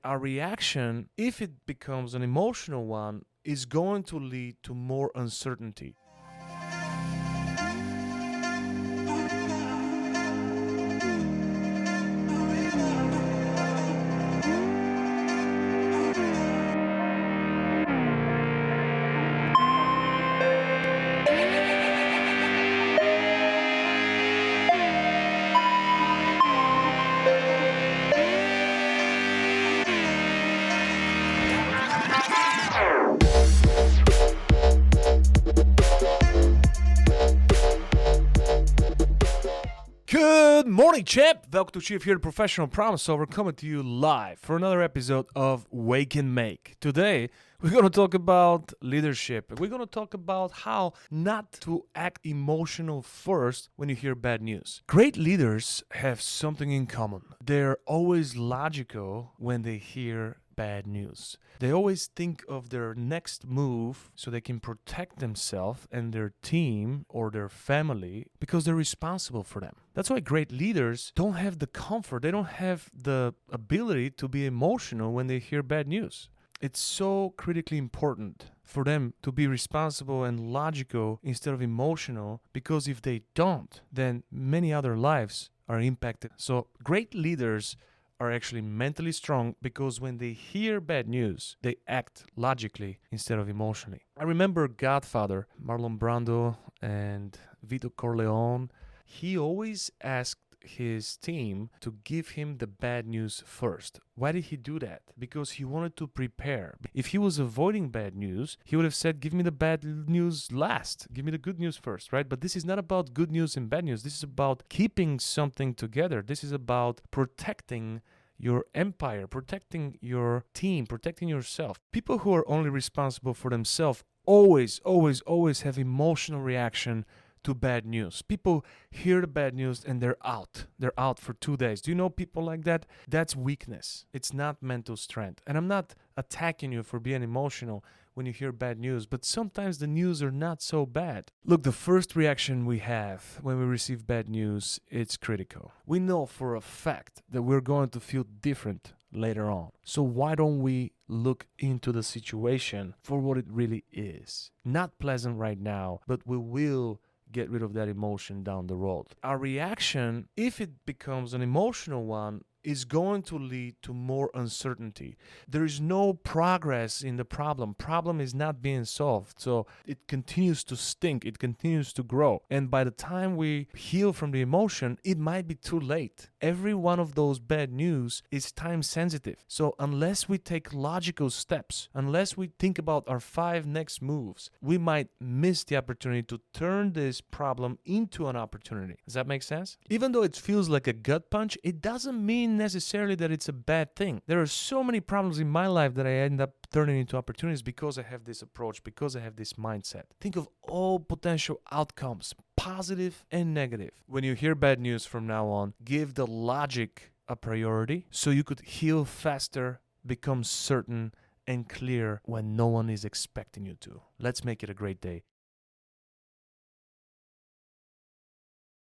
Our reaction, if it becomes an emotional one, is going to lead to more uncertainty. Good morning, champ! Welcome to Chief here, the professional problem solver, coming to you live for another episode of Wake and Make. Today, we're going to talk about leadership. We're going to talk about how not to act emotional first when you hear bad news. Great leaders have something in common. They're always logical when they hear bad news. They always think of their next move so they can protect themselves and their team or their family because they're responsible for them. That's why great leaders don't have the comfort, they don't have the ability to be emotional when they hear bad news. It's so critically important for them to be responsible and logical instead of emotional, because if they don't, then many other lives are impacted. So great leaders are actually mentally strong because when they hear bad news, they act logically instead of emotionally. I remember Godfather, Marlon Brando and Vito Corleone. He always asked his team to give him the bad news first. Why did he do that? Because he wanted to prepare. If he was avoiding bad news, he would have said, give me the bad news last. Give me the good news first, right? But this is not about good news and bad news. This is about keeping something together. This is about protecting your empire, protecting your team, protecting yourself. People who are only responsible for themselves always have emotional reaction to bad news. People hear the bad news and they're out. They're out for 2 days. Do you know people like that? That's weakness. It's not mental strength. And I'm not attacking you for being emotional when you hear bad news, but sometimes the news are not so bad. Look, the first reaction we have when we receive bad news, it's critical. We know for a fact that we're going to feel different later on. So why don't we look into the situation for what it really is? Not pleasant right now, but we will get rid of that emotion down the road. Our reaction, if it becomes an emotional one, is going to lead to more uncertainty. There is no progress in the problem. Problem is not being solved. So it continues to stink. It continues to grow. And by the time we heal from the emotion, it might be too late. Every one of those bad news is time sensitive. So unless we take logical steps, unless we think about our 5 next moves, we might miss the opportunity to turn this problem into an opportunity. Does that make sense? Even though it feels like a gut punch, it doesn't mean necessarily that it's a bad thing. There are so many problems in my life that I end up turning into opportunities because I have this approach, because I have this mindset. Think of all potential outcomes, positive and negative. When you hear bad news from now on, give the logic a priority so you could heal faster, become certain and clear when no one is expecting you to. Let's make it a great day.